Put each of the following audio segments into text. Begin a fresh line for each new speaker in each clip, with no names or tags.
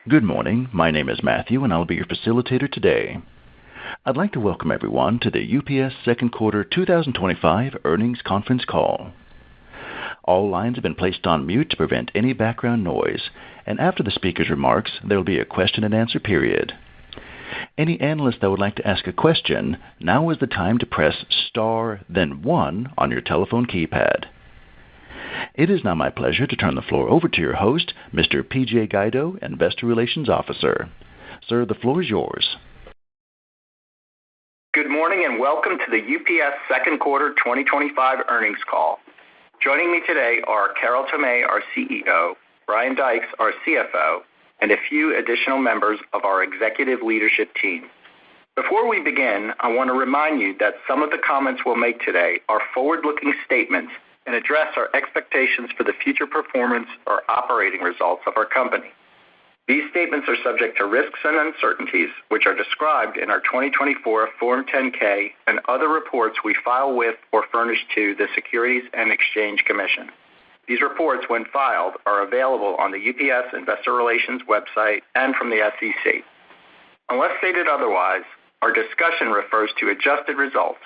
Good morning. My name is Matthew, and I'll be your facilitator today. I'd like to welcome everyone to the UPS Second Quarter 2025 Earnings Conference Call. All lines have been placed on mute to prevent any background noise, and after the speaker's remarks, there will be a question-and-answer period. Any analyst that would like to ask a question, now is the time to press star, then 1 on your telephone keypad. It is now my pleasure to turn the floor over to your host, Mr. PJ Guido, Investor Relations Officer. Sir, the floor is yours.
Good morning and welcome to the UPS Second Quarter 2025 Earnings Call. Joining me today are Carol Tomé, our CEO, Brian Dykes, our CFO, and a few additional members of our executive leadership team. Before we begin, I want to remind you that some of the comments we'll make today are forward-looking statements and address our expectations for the future performance or operating results of our company. These statements are subject to risks and uncertainties, which are described in our 2024 Form 10-K and other reports we file with or furnish to the Securities and Exchange Commission. These reports, when filed, are available on the UPS Investor Relations website and from the SEC. Unless stated otherwise, our discussion refers to adjusted results.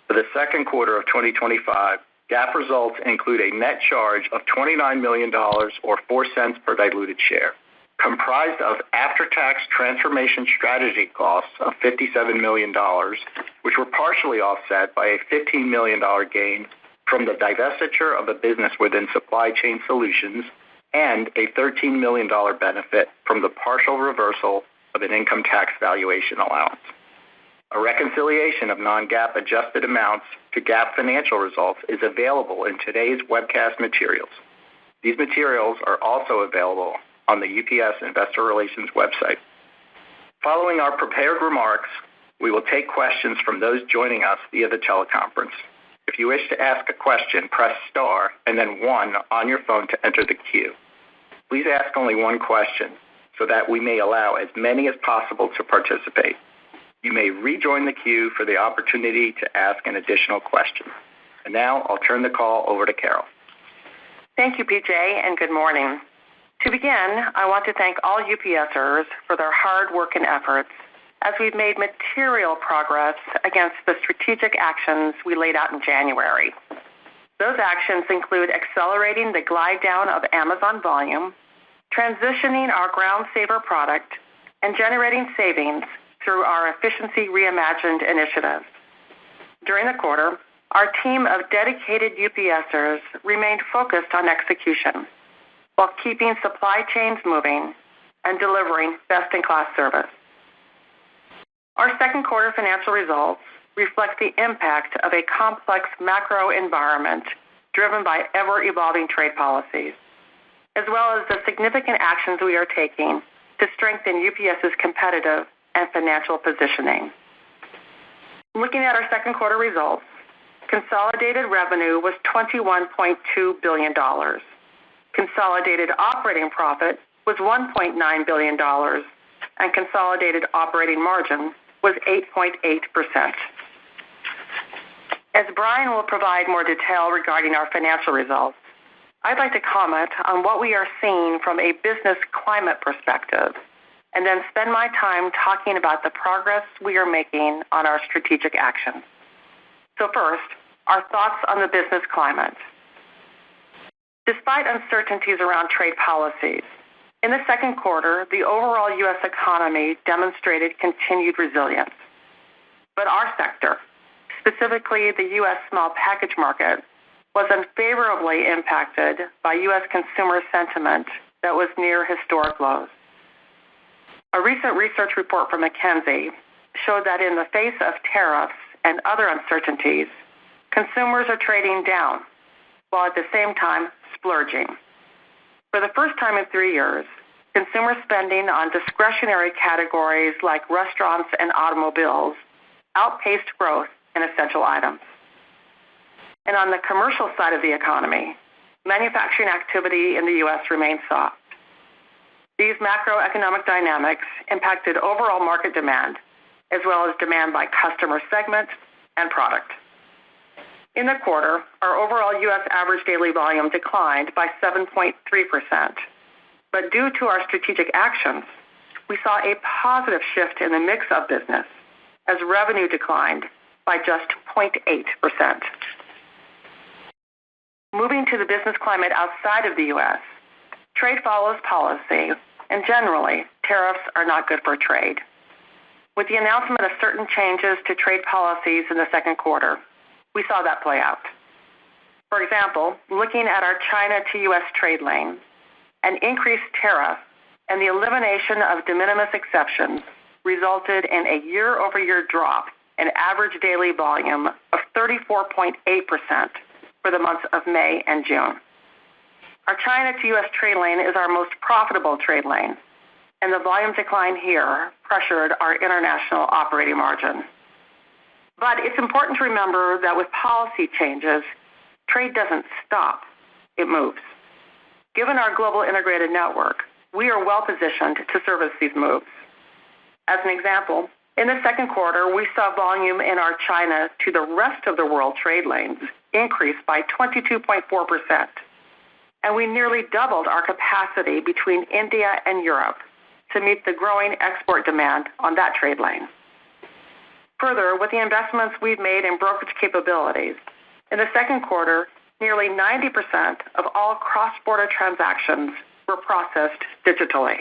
For the second quarter of 2025, GAAP results include a net charge of $29 million or 4 cents per diluted share, comprised of after-tax transformation strategy costs of $57 million, which were partially offset by a $15 million gain from the divestiture of a business within Supply Chain Solutions and a $13 million benefit from the partial reversal of an income tax valuation allowance. A reconciliation of non-GAAP adjusted amounts to GAAP financial results is available in today's webcast materials. These materials are also available on the UPS Investor Relations website. Following our prepared remarks, we will take questions from those joining us via the teleconference. If you wish to ask a question, press star and then 1 on your phone to enter the queue. Please ask only one question so that we may allow as many as possible to participate. You may rejoin the queue for the opportunity to ask an additional question. And now I'll turn the call over to Carol.
Thank you, PJ, and good morning. To begin, I want to thank all UPSers for their hard work and efforts as we've made material progress against the strategic actions we laid out in January. Those actions include accelerating the glide down of Amazon volume, transitioning our Ground Saver product, and generating savings through our Efficiency Reimagined initiative. During the quarter, our team of dedicated UPSers remained focused on execution while keeping supply chains moving and delivering best-in-class service. Our second quarter financial results reflect the impact of a complex macro environment driven by ever-evolving trade policies, as well as the significant actions we are taking to strengthen UPS's competitive and financial positioning. Looking at our second quarter results, consolidated revenue was $21.2 billion. Consolidated operating profit was $1.9 billion, and consolidated operating margin was 8.8%. As Brian will provide more detail regarding our financial results, I'd like to comment on what we are seeing from a business climate perspective, and then spend my time talking about the progress we are making on our strategic actions. So first, our thoughts on the business climate. Despite uncertainties around trade policies, in the second quarter, the overall U.S. economy demonstrated continued resilience. But our sector, specifically the U.S. small package market, was unfavorably impacted by U.S. consumer sentiment that was near historic lows. A recent research report from McKinsey showed that in the face of tariffs and other uncertainties, consumers are trading down, while at the same time splurging. For the first time in 3 years, consumer spending on discretionary categories like restaurants and automobiles outpaced growth in essential items. And on the commercial side of the economy, manufacturing activity in the U.S. remains soft. These macroeconomic dynamics impacted overall market demand, as well as demand by customer segment and product. In the quarter, our overall U.S. average daily volume declined by 7.3%. But due to our strategic actions, we saw a positive shift in the mix of business as revenue declined by just 0.8%. Moving to the business climate outside of the U.S., trade follows policy, and generally, tariffs are not good for trade. With the announcement of certain changes to trade policies in the second quarter, we saw that play out. For example, looking at our China to U.S. trade lane, an increased tariff and the elimination of de minimis exceptions resulted in a year-over-year drop in average daily volume of 34.8% for the months of May and June. Our China to U.S. trade lane is our most profitable trade lane, and the volume decline here pressured our international operating margin. But it's important to remember that with policy changes, trade doesn't stop, it moves. Given our global integrated network, we are well positioned to service these moves. As an example, in the second quarter, we saw volume in our China to the rest of the world trade lanes increase by 22.4%, and we nearly doubled our capacity between India and Europe to meet the growing export demand on that trade lane. Further, with the investments we've made in brokerage capabilities, in the second quarter, nearly 90% of all cross-border transactions were processed digitally.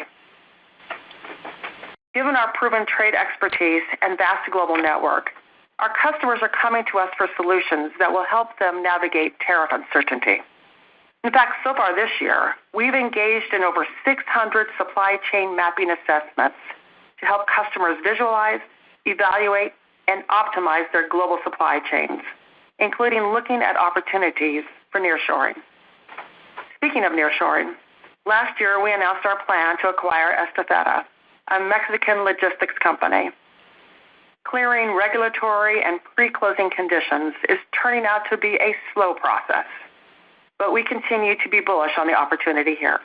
Given our proven trade expertise and vast global network, our customers are coming to us for solutions that will help them navigate tariff uncertainty. In fact, so far this year, we've engaged in over 600 supply chain mapping assessments to help customers visualize, evaluate, and optimize their global supply chains, including looking at opportunities for nearshoring. Speaking of nearshoring, last year we announced our plan to acquire Estafeta, a Mexican logistics company. Clearing regulatory and pre-closing conditions is turning out to be a slow process, but we continue to be bullish on the opportunity here.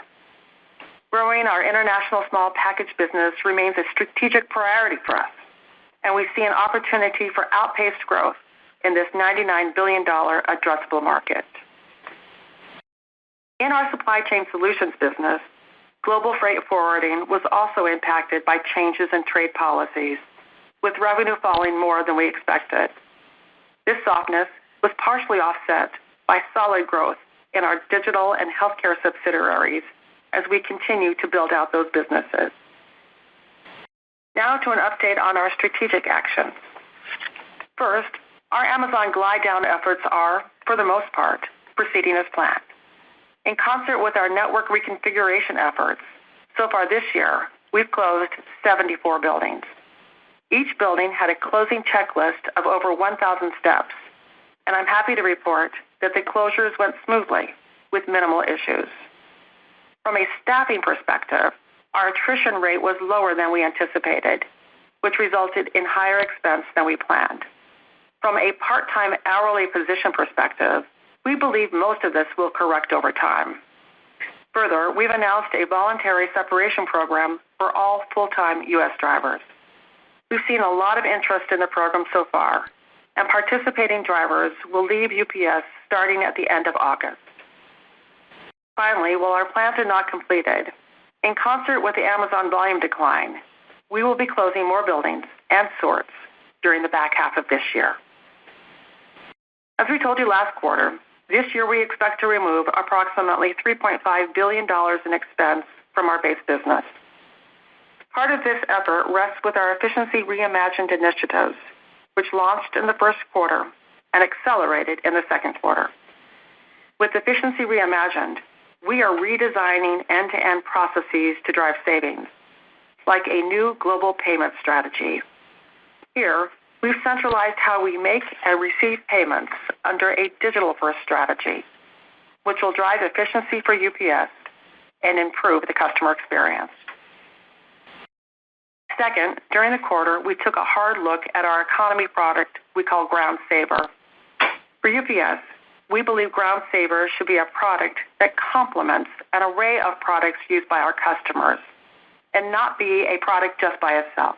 Growing our international small package business remains a strategic priority for us, and we see an opportunity for outpaced growth in this $99 billion addressable market. In our supply chain solutions business, global freight forwarding was also impacted by changes in trade policies, with revenue falling more than we expected. This softness was partially offset by solid growth in our digital and healthcare subsidiaries as we continue to build out those businesses. Now to an update on our strategic actions. First, our Amazon glide down efforts are, for the most part, proceeding as planned. In concert with our network reconfiguration efforts, so far this year, we've closed 74 buildings. Each building had a closing checklist of over 1,000 steps, and I'm happy to report that the closures went smoothly with minimal issues. From a staffing perspective, our attrition rate was lower than we anticipated, which resulted in higher expense than we planned. From a part-time hourly position perspective, we believe most of this will correct over time. Further, we've announced a voluntary separation program for all full-time U.S. drivers. We've seen a lot of interest in the program so far, and participating drivers will leave UPS starting at the end of August. Finally, while our plans are not completed, in concert with the Amazon volume decline, we will be closing more buildings and sorts during the back half of this year. As we told you last quarter, this year we expect to remove approximately $3.5 billion in expense from our base business. Part of this effort rests with our Efficiency Reimagined initiatives, which launched in the first quarter and accelerated in the second quarter. With Efficiency Reimagined, we are redesigning end-to-end processes to drive savings, like a new global payment strategy. Here, we've centralized how we make and receive payments under a digital-first strategy, which will drive efficiency for UPS and improve the customer experience. Second, during the quarter, we took a hard look at our economy product we call Ground Saver. For UPS, we believe Ground Saver should be a product that complements an array of products used by our customers and not be a product just by itself.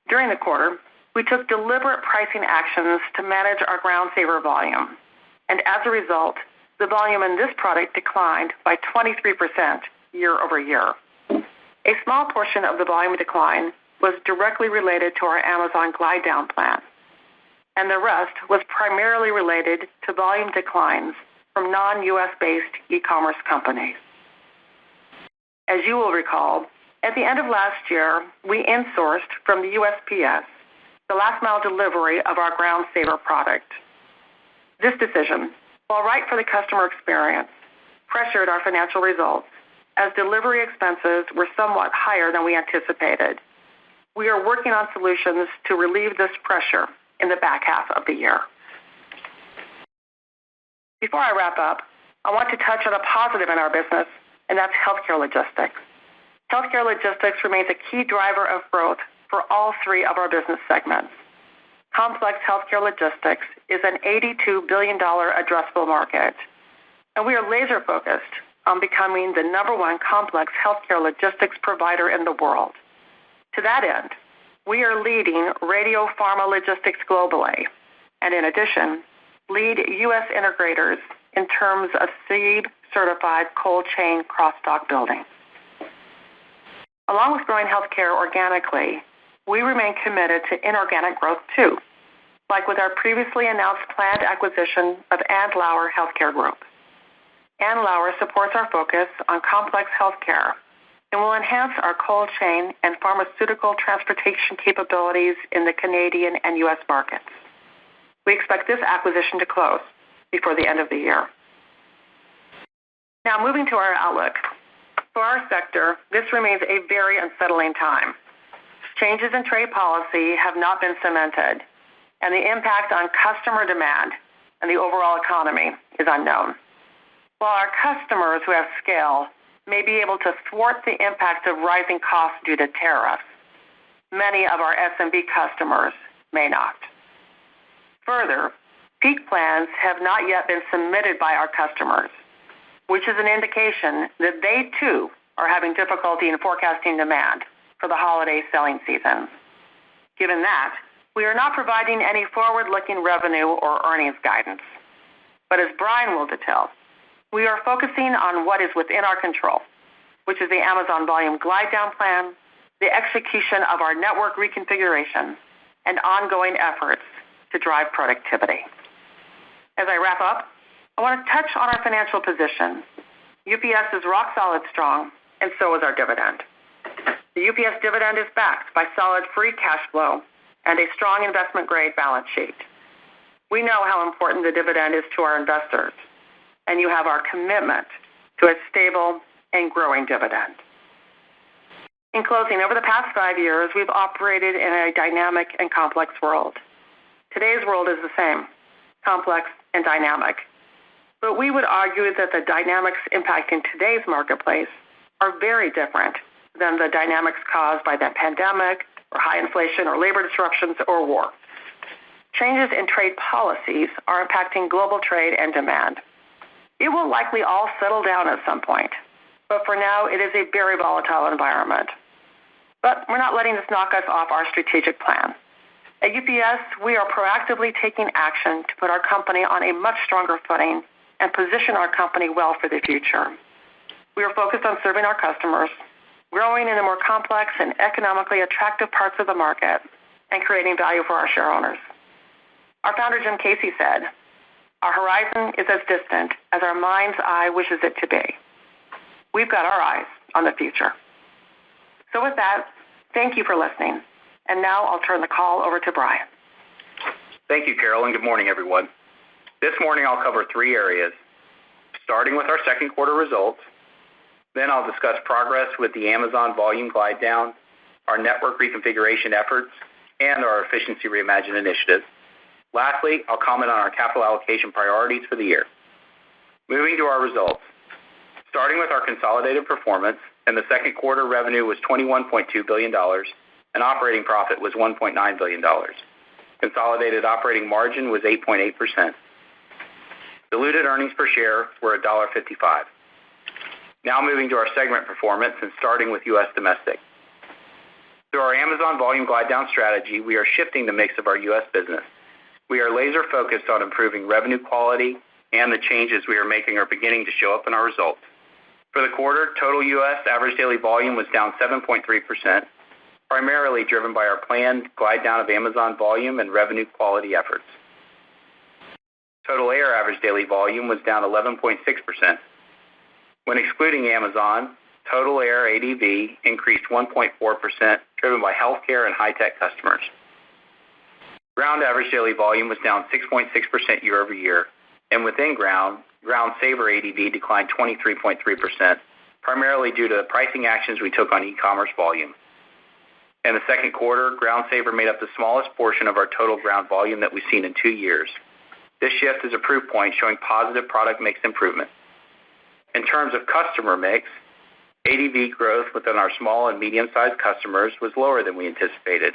During the quarter, we took deliberate pricing actions to manage our Ground Saver volume, and as a result, the volume in this product declined by 23% year over year. A small portion of the volume decline was directly related to our Amazon glide down plan, and the rest was primarily related to volume declines from non-U.S. based e-commerce companies. As you will recall, at the end of last year, we insourced from the USPS the last mile delivery of our Ground Saver product. This decision, while right for the customer experience, pressured our financial results as delivery expenses were somewhat higher than we anticipated. We are working on solutions to relieve this pressure in the back half of the year. Before I wrap up, I want to touch on a positive in our business, and that's healthcare logistics. Healthcare logistics remains a key driver of growth for all three of our business segments. Complex healthcare logistics is an $82 billion addressable market, and we are laser focused on becoming the number one complex healthcare logistics provider in the world. To that end, we are leading radio pharma logistics globally, and in addition, lead U.S. integrators in terms of SEEB certified cold chain cross-dock building. Along with growing healthcare organically, we remain committed to inorganic growth too, like with our previously announced planned acquisition of Andlauer Healthcare Group. Andlauer supports our focus on complex healthcare and will enhance our cold chain and pharmaceutical transportation capabilities in the Canadian and U.S. markets. We expect this acquisition to close before the end of the year. Now moving to our outlook. For our sector, this remains a very unsettling time. Changes in trade policy have not been cemented, and the impact on customer demand and the overall economy is unknown. While our customers who have scale may be able to thwart the impact of rising costs due to tariffs, many of our SMB customers may not. Further, peak plans have not yet been submitted by our customers, which is an indication that they too are having difficulty in forecasting demand for the holiday selling season. Given that, we are not providing any forward-looking revenue or earnings guidance. But as Brian will detail, we are focusing on what is within our control, which is the Amazon volume glide down plan, the execution of our network reconfiguration, and ongoing efforts to drive productivity. As I wrap up, I want to touch on our financial position. UPS is rock solid strong, and so is our dividend. The UPS dividend is backed by solid free cash flow and a strong investment-grade balance sheet. We know how important the dividend is to our investors, and you have our commitment to a stable and growing dividend. In closing, over the past 5 years, we've operated in a dynamic and complex world. Today's world is the same, complex and dynamic. But we would argue that the dynamics impacting today's marketplace are very different than the dynamics caused by the pandemic or high inflation or labor disruptions or war. Changes in trade policies are impacting global trade and demand. It will likely all settle down at some point, but for now it is a very volatile environment. But we're not letting this knock us off our strategic plan. At UPS, we are proactively taking action to put our company on a much stronger footing and position our company well for the future. We are focused on serving our customers, growing in the more complex and economically attractive parts of the market, and creating value for our shareowners. Our founder, Jim Casey, said, "Our horizon is as distant as our mind's eye wishes it to be." We've got our eyes on the future. So with that, thank you for listening. And now I'll turn the call over to Brian.
Thank you, Carol, and good morning, everyone. This morning I'll cover 3 areas, starting with our second quarter results. Then I'll discuss progress with the Amazon volume glide down, our network reconfiguration efforts, and our efficiency reimagined initiative. Lastly, I'll comment on our capital allocation priorities for the year. Moving to our results. Starting with our consolidated performance, in the second quarter revenue was $21.2 billion, and operating profit was $1.9 billion. Consolidated operating margin was 8.8%. Diluted earnings per share were $1.55. Now moving to our segment performance and starting with U.S. domestic. Through our Amazon volume glide down strategy, we are shifting the mix of our U.S. business. We are laser focused on improving revenue quality, and the changes we are making are beginning to show up in our results. For the quarter, total U.S. average daily volume was down 7.3%, primarily driven by our planned glide down of Amazon volume and revenue quality efforts. Total air average daily volume was down 11.6%. When excluding Amazon, total air ADV increased 1.4%, driven by healthcare and high-tech customers. Ground average daily volume was down 6.6% year over year, and within Ground Saver ADV declined 23.3%, primarily due to the pricing actions we took on e-commerce volume. In the second quarter, Ground Saver made up the smallest portion of our total ground volume that we've seen in 2 years. This shift is a proof point showing positive product mix improvement. In terms of customer mix, ADV growth within our small and medium-sized customers was lower than we anticipated.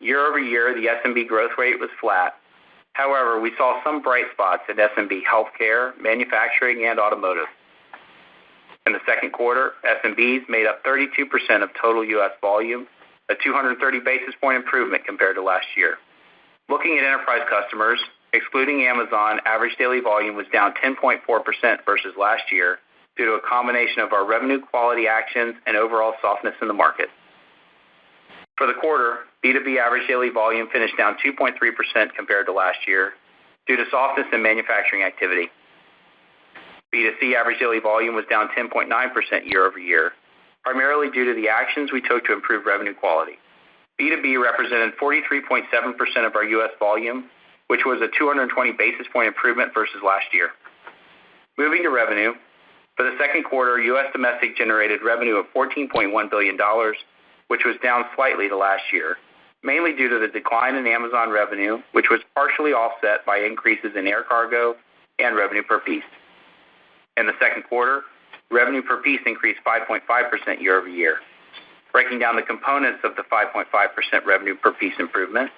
Year over year, the SMB growth rate was flat. However, we saw some bright spots in SMB healthcare, manufacturing, and automotive. In the second quarter, SMBs made up 32% of total U.S. volume, a 230 basis point improvement compared to last year. Looking at enterprise customers, excluding Amazon, average daily volume was down 10.4% versus last year due to a combination of our revenue quality actions and overall softness in the market. For the quarter, B2B average daily volume finished down 2.3% compared to last year due to softness in manufacturing activity. B2C average daily volume was down 10.9% year over year, primarily due to the actions we took to improve revenue quality. B2B represented 43.7% of our U.S. volume, which was a 220 basis point improvement versus last year. Moving to revenue, for the second quarter, U.S. domestic generated revenue of $14.1 billion, which was down slightly to last year, mainly due to the decline in Amazon revenue, which was partially offset by increases in air cargo and revenue per piece. In the second quarter, revenue per piece increased 5.5% year over year. Breaking down the components of the 5.5% revenue per piece improvement,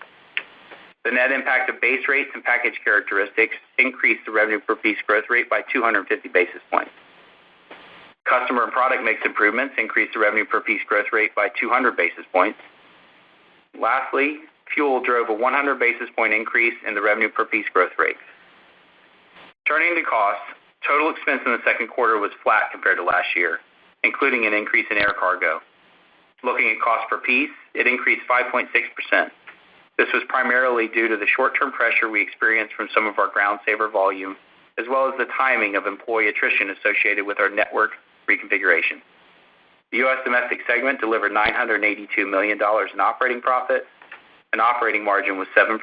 the net impact of base rates and package characteristics increased the revenue per piece growth rate by 250 basis points. Customer and product mix improvements increased the revenue per piece growth rate by 200 basis points. Lastly, fuel drove a 100 basis point increase in the revenue per piece growth rate. Turning to costs, total expense in the second quarter was flat compared to last year, including an increase in air cargo. Looking at cost per piece, it increased 5.6%. This was primarily due to the short-term pressure we experienced from some of our Ground Saver volume, as well as the timing of employee attrition associated with our network reconfiguration. The U.S. domestic segment delivered $982 million in operating profit, and operating margin was 7%.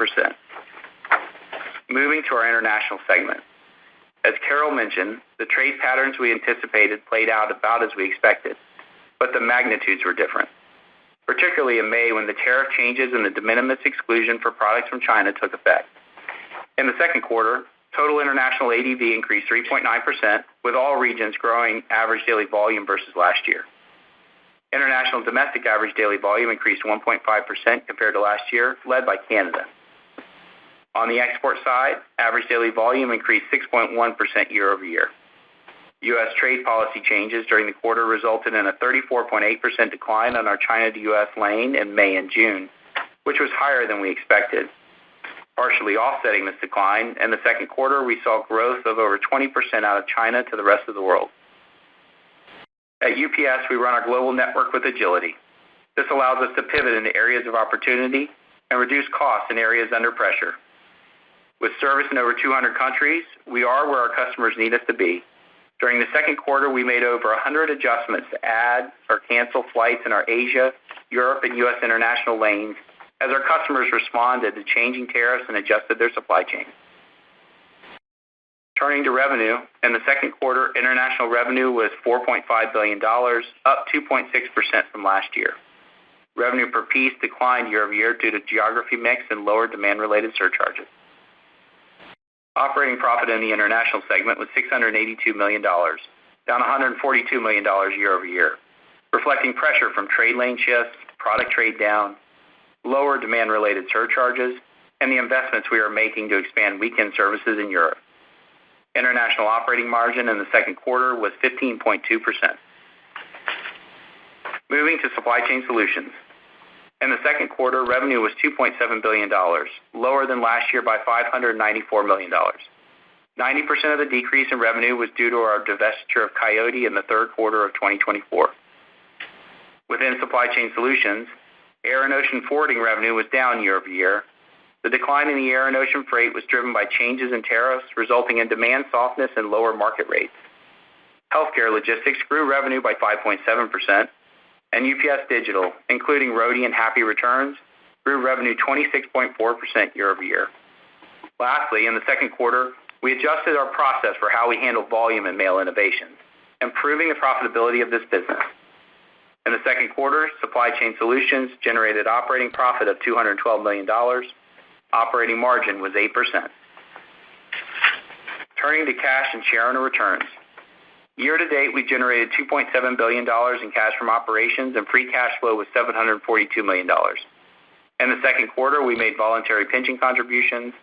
Moving to our international segment. As Carol mentioned, the trade patterns we anticipated played out about as we expected, but the magnitudes were different, particularly in May when the tariff changes and the de minimis exclusion for products from China took effect. In the second quarter, total international ADV increased 3.9%, with all regions growing average daily volume versus last year. International domestic average daily volume increased 1.5% compared to last year, led by Canada. On the export side, average daily volume increased 6.1% year over year. U.S. trade policy changes during the quarter resulted in a 34.8% decline on our China to U.S. lane in May and June, which was higher than we expected. Partially offsetting this decline, in the second quarter, we saw growth of over 20% out of China to the rest of the world. At UPS, we run our global network with agility. This allows us to pivot into areas of opportunity and reduce costs in areas under pressure. With service in over 200 countries, we are where our customers need us to be. During the second quarter, we made over 100 adjustments to add or cancel flights in our Asia, Europe, and U.S. international lanes as our customers responded to changing tariffs and adjusted their supply chain. Turning to revenue, in the second quarter, international revenue was $4.5 billion, up 2.6% from last year. Revenue per piece declined year over year due to geography mix and lower demand-related surcharges. Operating profit in the international segment was $682 million, down $142 million year over year, reflecting pressure from trade lane shifts, product trade down, lower demand-related surcharges, and the investments we are making to expand weekend services in Europe. International operating margin in the second quarter was 15.2%. Moving to supply chain solutions. In the second quarter, revenue was $2.7 billion, lower than last year by $594 million. 90% of the decrease in revenue was due to our divestiture of Coyote in the third quarter of 2024. Within Supply Chain Solutions, air and ocean forwarding revenue was down year over year. The decline in the air and ocean freight was driven by changes in tariffs, resulting in demand softness and lower market rates. Healthcare logistics grew revenue by 5.7%, and UPS Digital, including Roadie and Happy Returns, grew revenue 26.4% year over year. Lastly, in the second quarter, we adjusted our process for how we handle volume and mail innovations, improving the profitability of this business. In the second quarter, Supply Chain Solutions generated operating profit of $212 million. Operating margin was 8%. Turning to cash and shareowner returns. Year to date, we generated $2.7 billion in cash from operations, and free cash flow was $742 million. In the second quarter, we made voluntary pension contributions,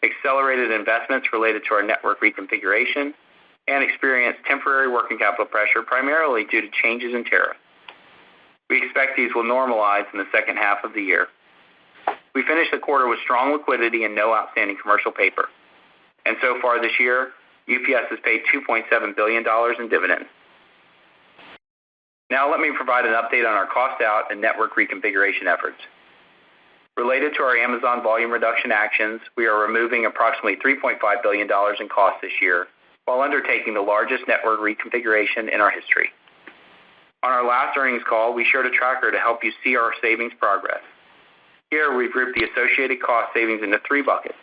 accelerated investments related to our network reconfiguration, and experienced temporary working capital pressure primarily due to changes in tariffs. We expect these will normalize in the second half of the year. We finished the quarter with strong liquidity and no outstanding commercial paper. And so far this year, UPS has paid $2.7 billion in dividends. Now let me provide an update on our cost out and network reconfiguration efforts. Related to our Amazon volume reduction actions, we are removing approximately $3.5 billion in costs this year while undertaking the largest network reconfiguration in our history. On our last earnings call, we shared a tracker to help you see our savings progress. Here, we've grouped the associated cost savings into three buckets: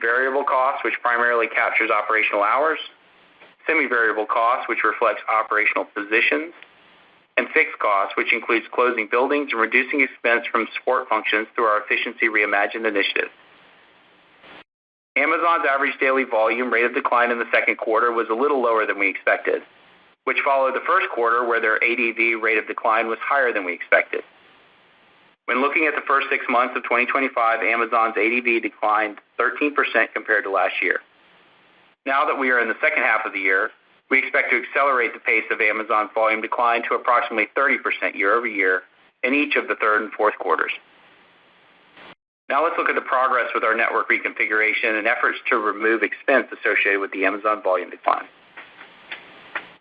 variable costs, which primarily captures operational hours; semi-variable costs, which reflects operational positions; and fixed costs, which includes closing buildings and reducing expense from support functions through our Efficiency Reimagined initiative. Amazon's average daily volume rate of decline in the second quarter was a little lower than we expected, which followed the first quarter where their ADV rate of decline was higher than we expected. When looking at the first 6 months of 2025, Amazon's ADV declined 13% compared to last year. Now that we are in the second half of the year, we expect to accelerate the pace of Amazon's volume decline to approximately 30% year over year in each of the third and fourth quarters. Now let's look at the progress with our network reconfiguration and efforts to remove expense associated with the Amazon volume decline.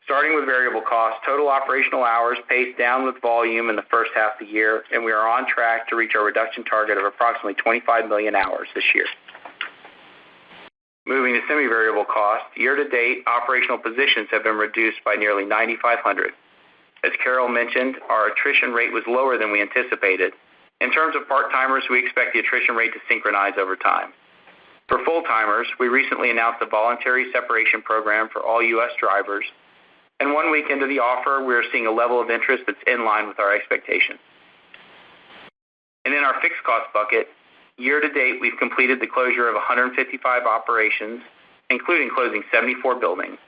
Starting with variable costs, total operational hours paced down with volume in the first half of the year, and we are on track to reach our reduction target of approximately 25 million hours this year. Moving to semi-variable costs, year-to-date operational positions have been reduced by nearly 9,500. As Carol mentioned, our attrition rate was lower than we anticipated. In terms of part-timers, we expect the attrition rate to synchronize over time. For full-timers, we recently announced a voluntary separation program for all U.S. drivers, and 1 week into the offer, we are seeing a level of interest that's in line with our expectations. And in our fixed cost bucket, year-to-date, we've completed the closure of 155 operations, including closing 74 buildings.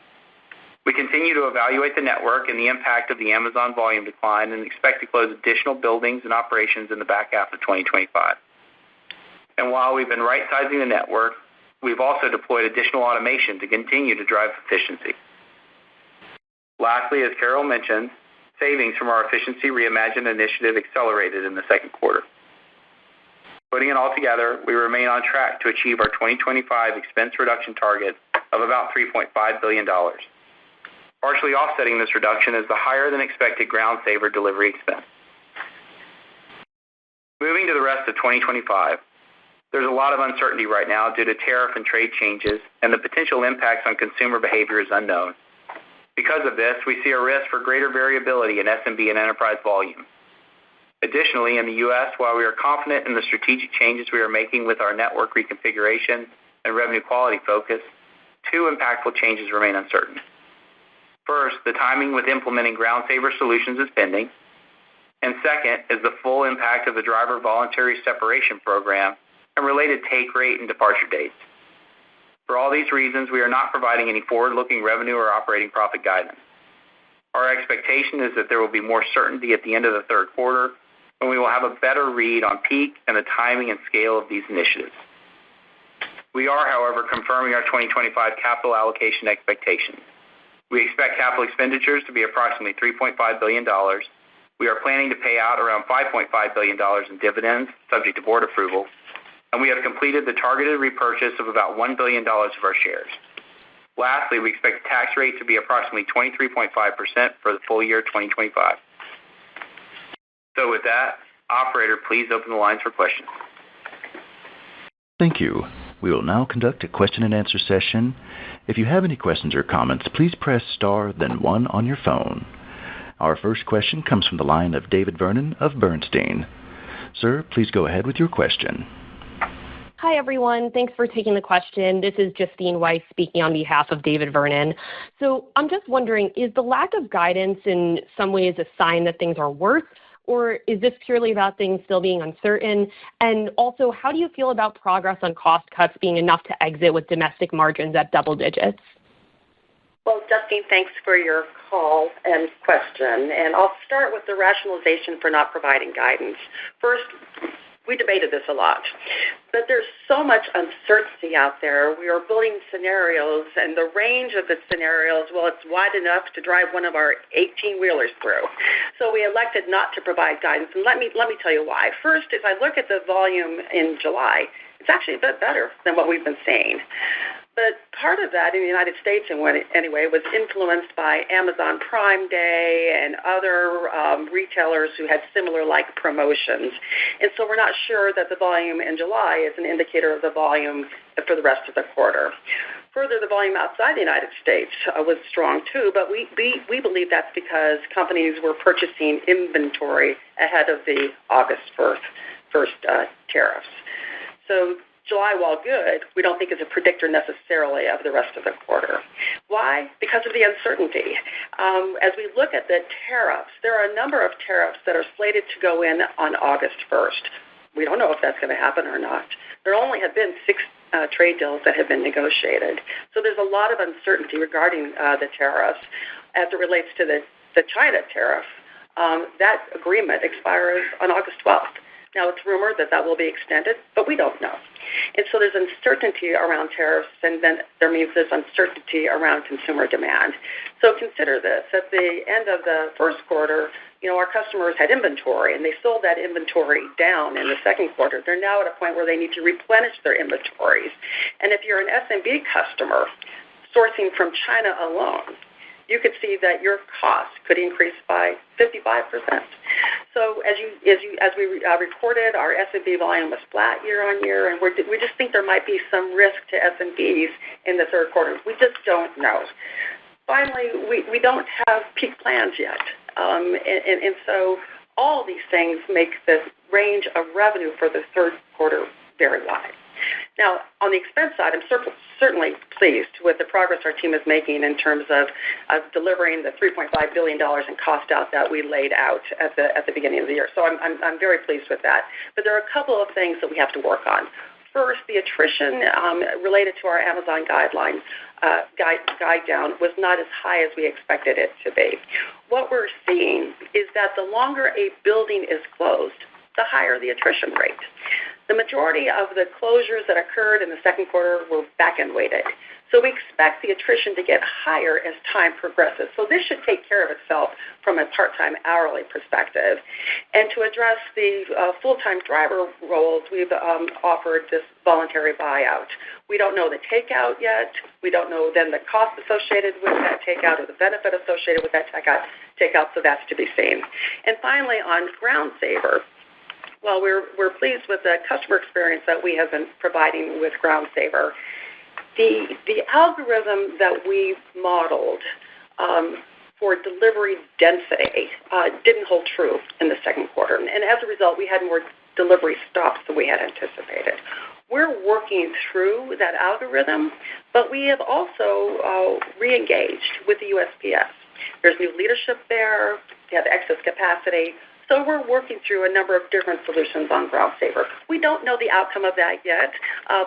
We continue to evaluate the network and the impact of the Amazon volume decline and expect to close additional buildings and operations in the back half of 2025. And while we've been right-sizing the network, we've also deployed additional automation to continue to drive efficiency. Lastly, as Carol mentioned, savings from our Efficiency Reimagined initiative accelerated in the second quarter. Putting it all together, we remain on track to achieve our 2025 expense reduction target of about $3.5 billion. Partially offsetting this reduction is the higher-than-expected Ground Saver delivery expense. Moving to the rest of 2025, there's a lot of uncertainty right now due to tariff and trade changes, and the potential impacts on consumer behavior is unknown. Because of this, we see a risk for greater variability in SMB and enterprise volume. Additionally, in the U.S., while we are confident in the strategic changes we are making with our network reconfiguration and revenue quality focus, 2 impactful changes remain uncertain. First, the timing with implementing Ground Saver solutions is pending. And second is the full impact of the driver voluntary separation program and related take rate and departure dates. For all these reasons, we are not providing any forward-looking revenue or operating profit guidance. Our expectation is that there will be more certainty at the end of the third quarter, when we will have a better read on peak and the timing and scale of these initiatives. We are, however, confirming our 2025 capital allocation expectations. We expect capital expenditures to be approximately $3.5 billion. We are planning to pay out around $5.5 billion in dividends, subject to board approval, and we have completed the targeted repurchase of about $1 billion of our shares. Lastly, we expect the tax rate to be approximately 23.5% for the full year 2025. So with that, operator, please open the lines for questions.
Thank you. We will now conduct a question-and-answer session. If you have any questions or comments, please press star, then 1 on your phone. Our first question comes from the line of David Vernon of Bernstein. Sir, please go ahead with your question.
Hi, everyone. Thanks for taking the question. This is Justine Weiss speaking on behalf of David Vernon. So I'm just wondering, is the lack of guidance in some ways a sign that things are worse, or is this purely about things still being uncertain? And also, how do you feel about progress on cost cuts being enough to exit with domestic margins at double digits?
Well, Justine, thanks for your call and question. And I'll start with the rationalization for not providing guidance. First, we debated this a lot, but there's so much uncertainty out there. We are building scenarios, and the range of the scenarios, well, it's wide enough to drive one of our 18-wheelers through. So we elected not to provide guidance, and let me tell you why. First, if I look at the volume in July, it's actually a bit better than what we've been seeing. But part of that in the United States, anyway, was influenced by Amazon Prime Day and other retailers who had similar-like promotions. And so we're not sure that the volume in July is an indicator of the volume for the rest of the quarter. Further, the volume outside the United States was strong, too, but we believe that's because companies were purchasing inventory ahead of the August 1st tariffs. So July, while good, we don't think is a predictor necessarily of the rest of the quarter. Why? Because of the uncertainty. As we look at the tariffs, there are a number of tariffs that are slated to go in on August 1st. We don't know if that's going to happen or not. There only have been 6 trade deals that have been negotiated. So there's a lot of uncertainty regarding the tariffs. As it relates to the China tariff, that agreement expires on August 12th. Now, it's rumored that will be extended, but we don't know. And so there's uncertainty around tariffs, and then there means there's uncertainty around consumer demand. So consider this. At the end of the first quarter, our customers had inventory, and they sold that inventory down in the second quarter. They're now at a point where they need to replenish their inventories. And if you're an SMB customer sourcing from China alone, you could see that your cost could increase by 55%. So as we reported, our SMB volume was flat year on year, and we just think there might be some risk to SMBs in the third quarter. We just don't know. Finally, we don't have peak plans yet, and so all these things make the range of revenue for the third quarter very wide. Now, on the expense side, I'm certainly pleased with the progress our team is making in terms of delivering the $3.5 billion in cost out that we laid out at the beginning of the year. So I'm very pleased with that. But there are a couple of things that we have to work on. First, the attrition related to our Amazon guide down was not as high as we expected it to be. What we're seeing is that the longer a building is closed, the higher the attrition rate. The majority of the closures that occurred in the second quarter were back-end weighted. So we expect the attrition to get higher as time progresses. So this should take care of itself from a part-time hourly perspective. And to address the full-time driver roles, we've offered this voluntary buyout. We don't know the takeout yet. We don't know then the cost associated with that takeout or the benefit associated with that takeout, so that's to be seen. And finally, on Ground Saver, well, we're pleased with the customer experience that we have been providing with Ground Saver. The algorithm that we modeled for delivery density didn't hold true in the second quarter. And as a result, we had more delivery stops than we had anticipated. We're working through that algorithm, but we have also re-engaged with the USPS. There's new leadership there. They have excess capacity. So we're working through a number of different solutions on Ground Saver. We don't know the outcome of that yet,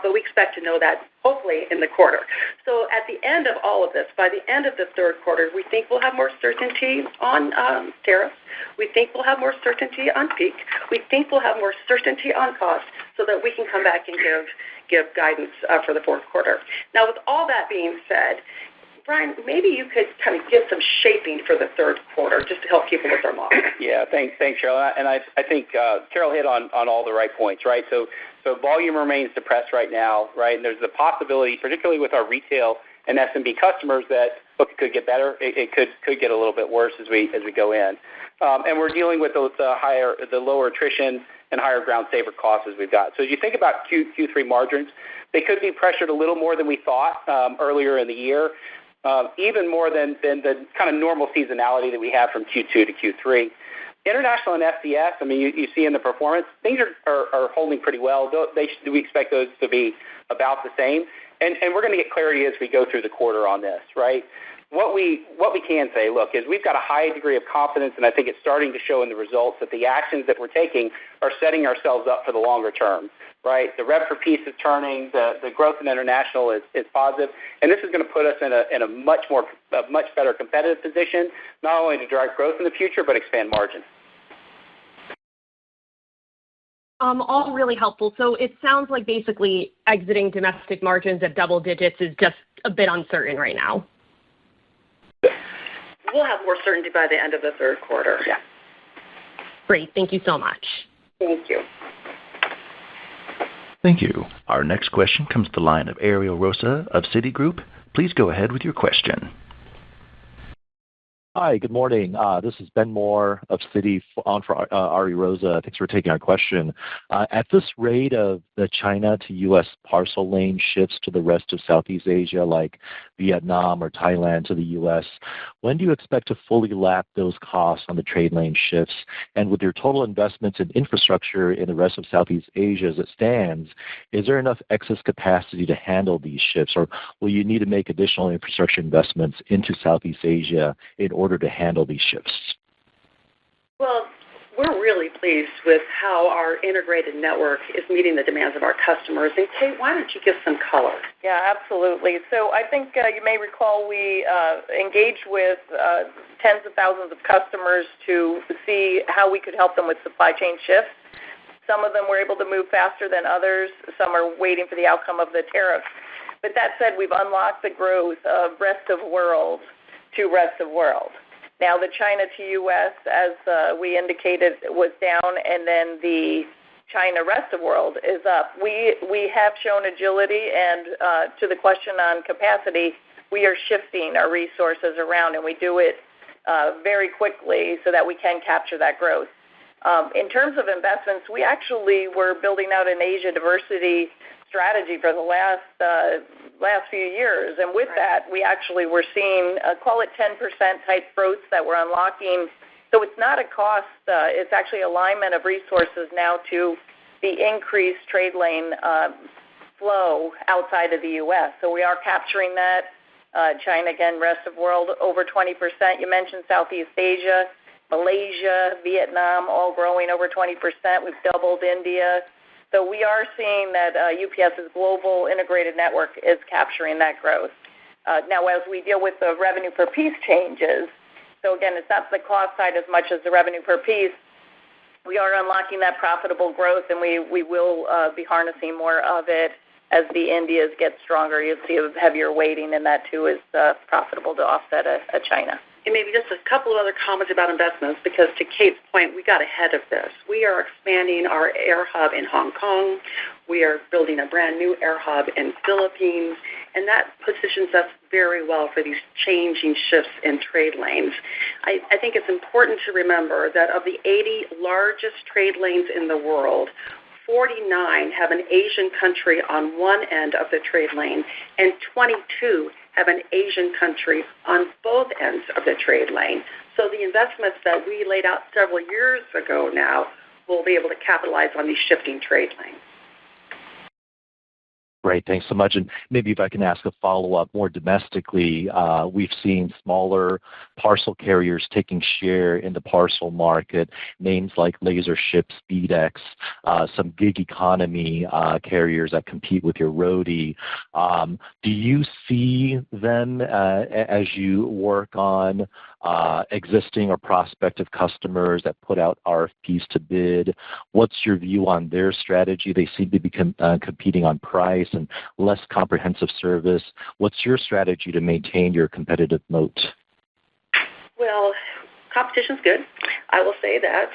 but we expect to know that hopefully in the quarter. So at the end of all of this, by the end of the third quarter, we think we'll have more certainty on tariffs. We think we'll have more certainty on peak. We think we'll have more certainty on cost so that we can come back and give guidance for the fourth quarter. Now, with all that being said, Brian, maybe you could kind of give some shaping for the third quarter just to help people with their model.
Yeah, thanks, Cheryl. And I think Carol hit on all the right points, right? So volume remains depressed right now, right? And there's the possibility, particularly with our retail
and SMB customers that, look, it could get better. It could get a little bit worse as we go in. And we're dealing with the lower attrition and higher ground saver costs as we've got. So as you think about Q3 margins, they could be pressured a little more than we thought earlier in the year, even more than the kind of normal seasonality that we have from Q2 to Q3. International and FCS, I mean, you see in the performance, things are holding pretty well. We expect those to be about the same. And we're going to get clarity as we go through the quarter on this, right? What we can say, look, is we've got a high degree of confidence, and I think it's starting to show in the results that the actions that we're taking are setting ourselves up for the longer term, right? The rev per piece is turning, the growth in international is positive, and this is going to put us in a much better competitive position, not only to drive growth in the future, but expand margin.
All really helpful. So it sounds like basically exiting domestic margins at double digits is just a bit uncertain right now.
We'll have more certainty by the end of the third quarter.
Yeah.
Great. Thank you so much.
Thank you.
Thank you. Our next question comes to the line of Ariel Rosa of Citigroup. Please go ahead with your question.
Hi, good morning. This is Ben Moore of Citi on for Ari Rosa. Thanks for taking our question. At this rate of the China to U.S. parcel lane shifts to the rest of Southeast Asia, like Vietnam or Thailand to the U.S., when do you expect to fully lap those costs on the trade lane shifts? And with your total investments in infrastructure in the rest of Southeast Asia as it stands, is there enough excess capacity to handle these shifts, or will you need to make additional infrastructure investments into Southeast Asia in order to handle these shifts?
Well, we're really pleased with how our integrated network is meeting the demands of our customers. And Kate, why don't you give some color?
Yeah, absolutely. So I think you may recall we engaged with tens of thousands of customers to see how we could help them with supply chain shifts. Some of them were able to move faster than others. Some are waiting for the outcome of the tariffs. But that said, we've unlocked the growth of rest of world to rest of world. Now, the China to U.S., as we indicated, was down, and then the China rest of world is up. We have shown agility, and to the question on capacity, we are shifting our resources around, and we do it very quickly so that we can capture that growth. In terms of investments, we actually were building out an Asia diversity strategy for the last few years, and with that, we actually were seeing, call it 10% type growth that we're unlocking. So it's not a cost, it's actually alignment of resources now to the increased trade lane flow outside of the U.S. So we are capturing that. China, again, rest of world, over 20%. You mentioned Southeast Asia, Malaysia, Vietnam, all growing over 20%. We've doubled India. So we are seeing that UPS's global integrated network is capturing that growth. Now, as we deal with the revenue per piece changes, so again, it's not the cost side as much as the revenue per piece, we are unlocking that profitable growth, and we will be harnessing more of it as the Indias get stronger. You'll see a heavier weighting, and that too is profitable to offset a China.
And maybe just a couple of other comments about investments, because to Kate's point, we got ahead of this. We are expanding our air hub in Hong Kong. We are building a brand new air hub in Philippines, and that positions us very well for these changing shifts in trade lanes. I think it's important to remember that of the 80 largest trade lanes in the world, 49 have an Asian country on one end of the trade lane, and 22 have an Asian country on both ends of the trade lane. So the investments that we laid out several years ago now will be able to capitalize on these shifting trade lanes.
Great, thanks so much. And maybe if I can ask a follow-up more domestically, we've seen smaller parcel carriers taking share in the parcel market, names like LaserShip, SpeedX, some gig economy carriers that compete with your roadie. Do you see them as you work on existing or prospective customers that put out RFPs to bid? What's your view on their strategy? They seem to be competing on price and less comprehensive service. What's your strategy to maintain your competitive moat?
Well, competition's good.
I will say that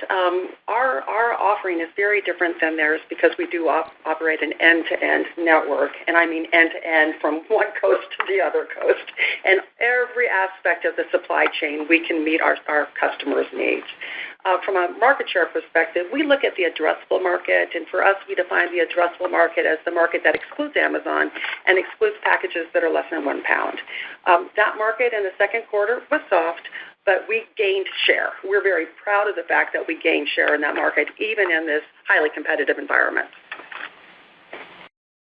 our offering is very different than theirs because we do operate an end-to-end network, and I mean end-to-end from one coast to the other coast. And every aspect of the supply chain, we can meet our customers' needs. From a market share perspective, we look at the addressable market, and for us, we define the addressable market as the market that excludes Amazon and excludes packages that are less than 1 pound. That market in the second quarter was soft, but we gained share. We're very proud of the fact that we gained share in that market, even in this highly competitive environment.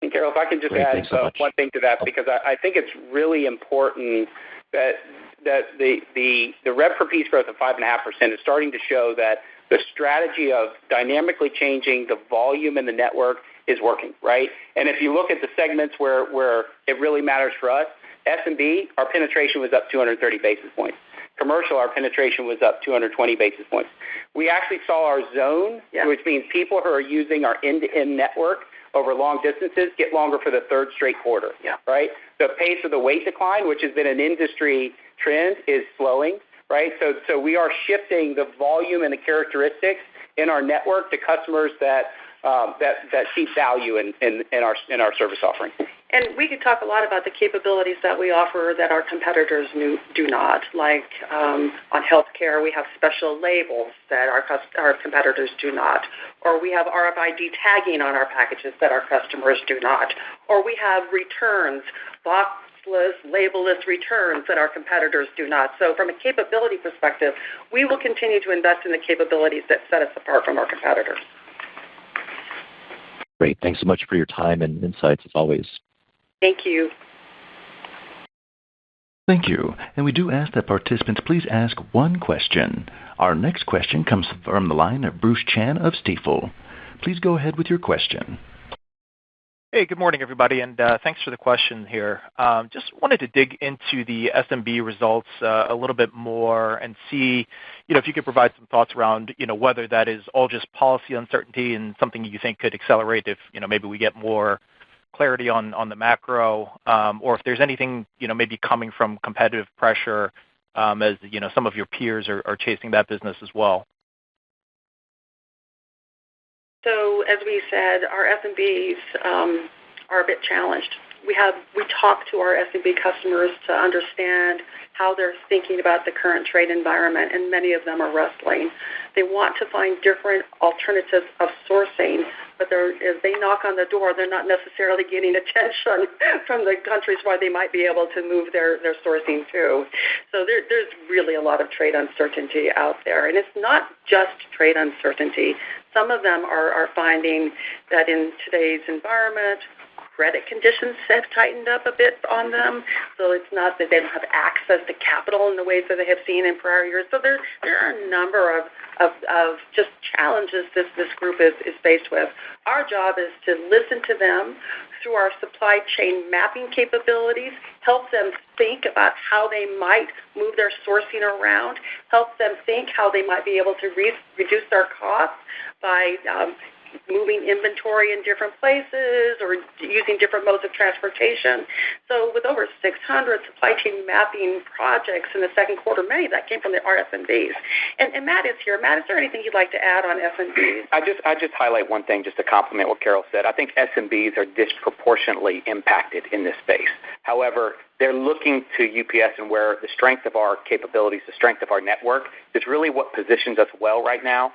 And Carol, if I can just add one thing to that, because I think it's really important that the rev per piece growth of 5.5% is starting to show that the strategy of dynamically changing the volume in the network is working, right? And if you look at the segments where it really matters for us, S&B, our penetration was up 230 basis points. Commercial, our penetration was up 220 basis points. We actually saw our zone, which means people who are using our end-to-end network over long distances get longer for the third straight quarter, right? The pace of the weight decline, which has been an industry trend, is slowing, right? So we are shifting the volume and the characteristics in our network to customers that see value in our service offering.
And we could talk a lot about the capabilities that we offer that our competitors do not. Like on healthcare, we have special labels that our competitors do not. Or we have RFID tagging on our packages that our customers do not. Or we have returns, boxless, labelless returns that our competitors do not. So from a capability perspective, we will continue to invest in the capabilities that set us apart from our competitors.
Great. Thanks so much for your time and insights as always.
Thank you.
Thank you. And we do ask that participants please ask one question. Our next question comes from the line of Bruce Chan of Stifel. Please go ahead with your question.
Hey, good morning, everybody, and thanks for the question here. Just wanted to dig into the SMB results a little bit more and see, if you could provide some thoughts around, whether that is all just policy uncertainty and something you think could accelerate if, maybe we get more clarity on the macro, or if there's anything, maybe coming from competitive pressure as, some of your peers are chasing that business as well.
So as we said, our SMBs are a bit challenged. We talk to our SMB customers to understand how they're thinking about the current trade environment, and many of them are wrestling. They want to find different alternatives of sourcing, but as they knock on the door, they're not necessarily getting attention from the countries where they might be able to move their sourcing to. So there's really a lot of trade uncertainty out there, and it's not just trade uncertainty. Some of them are finding that in today's environment, credit conditions have tightened up a bit on them, so it's not that they don't have access to capital in the ways that they have seen in prior years. So there are a number of just challenges this group is faced with. Our job is to listen to them through our supply chain mapping capabilities, help them think about how they might move their sourcing around, help them think how they might be able to reduce their costs by moving inventory in different places or using different modes of transportation. So with over 600 supply chain mapping projects in the second quarter, many of that came from our SMBs. And Matt is here. Matt, is there anything you'd like to add on SMBs?
I just highlight one thing just to complement what Carol said. I think SMBs are disproportionately impacted in this space. However, they're looking to UPS and where the strength of our capabilities, the strength of our network is really what positions us well right now.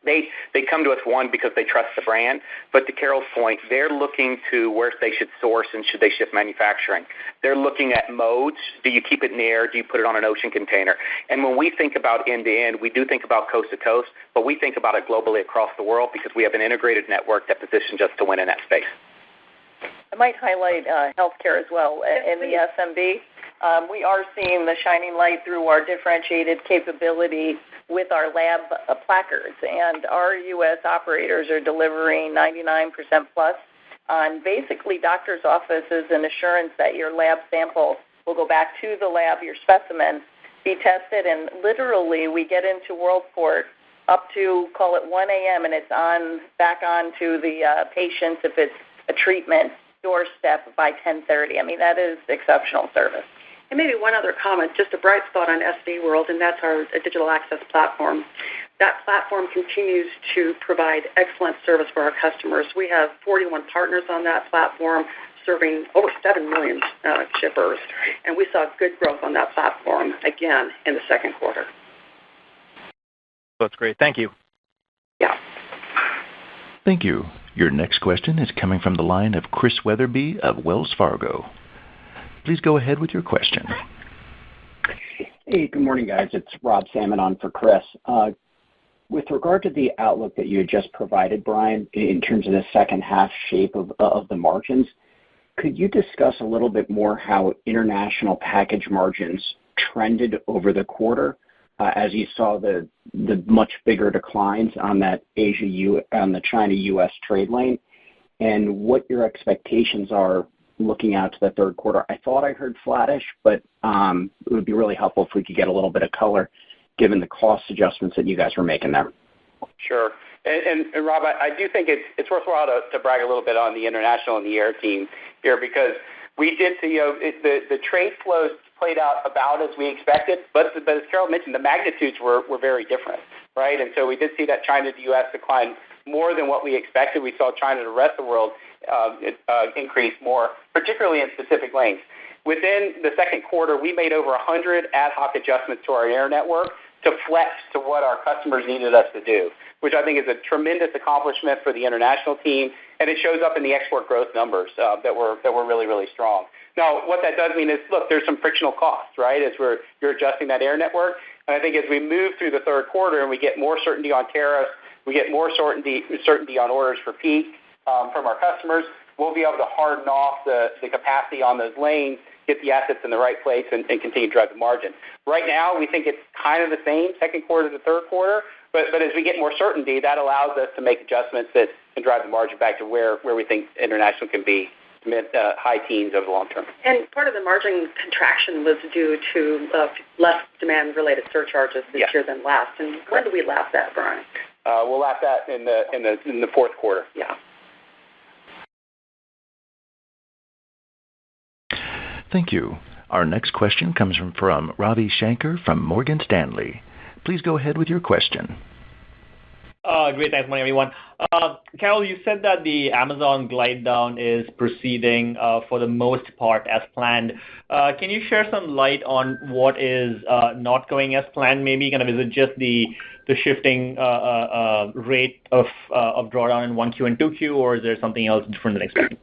They come to us, one, because they trust the brand, but to Carol's point, they're looking to where they should source and should they shift manufacturing. They're looking at modes. Do you keep it in the air? Do you put it on an ocean container? And when we think about end-to-end, we do think about coast to coast, but we think about it globally across the world because we have an integrated network that positions us to win in that space.
I might highlight healthcare as well in the SMB. We are seeing the shining light through our differentiated capability with our lab placards, and our U.S. operators are delivering 99% plus on basically doctor's offices and assurance that your lab sample will go back to the lab, your specimen, be tested, and literally we get into Worldport up to, call it 1 a.m., and it's back on to the patients if it's a treatment doorstep by 10:30. I mean, that is exceptional service.
And maybe one other comment, just a bright spot on SD World, and that's our digital access platform. That platform continues to provide excellent service for our customers. We have 41 partners on that platform, serving over 7 million shippers, and we saw good growth on that platform again in the second quarter.
That's great. Thank you.
Yeah.
Thank you. Your next question is coming from the line of Chris Wetherbee of Wells Fargo. Please go ahead with your question.
Hey, good morning, guys. It's Rob Salmon on for Chris. With regard to the outlook that you had just provided, Brian, in terms of the second half shape of the margins, could you discuss a little bit more how international package margins trended over the quarter as you saw the much bigger declines on that on the China-U.S. trade lane, and what your expectations are looking out to the third quarter? I thought I heard flattish, but it would be really helpful if we could get a little bit of color given the cost adjustments that you guys were making there.
Sure. And Rob, I do think it's worthwhile to brag a little bit on the international and the air team here, because we did see the trade flows played out about as we expected, but as Carol mentioned, the magnitudes were very different, right? And so we did see that China to U.S. decline more than what we expected. We saw China to the rest of the world increase more, particularly in specific lanes. Within the second quarter, we made over 100 ad hoc adjustments to our air network to flex to what our customers needed us to do, which I think is a tremendous accomplishment for the international team, and it shows up in the export growth numbers that were really, really strong. Now, what that does mean is, look, there's some frictional costs, right, as you're adjusting that air network. And I think as we move through the third quarter and we get more certainty on tariffs, we get more certainty on orders for peak from our customers, we'll be able to harden off the capacity on those lanes, get the assets in the right place, and continue to drive the margin. Right now, we think it's kind of the same second quarter to third quarter, but as we get more certainty, that allows us to make adjustments that can drive the margin back to where we think international can be, mid high teens over the long term.
And part of the margin contraction was due to less demand-related surcharges this year than last. And when do we lap that, Brian?
We'll lap that in the fourth quarter.
Yeah.
Thank you. Our next question comes from Ravi Shankar from Morgan Stanley. Please go ahead with your question.
Great. Thanks, morning, everyone. Carol, you said that the Amazon glide down is proceeding for the most part as planned. Can you share some light on what is not going as planned? Maybe kind of is it just the shifting rate of drawdown in 1Q and 2Q, or is there something else different than expected?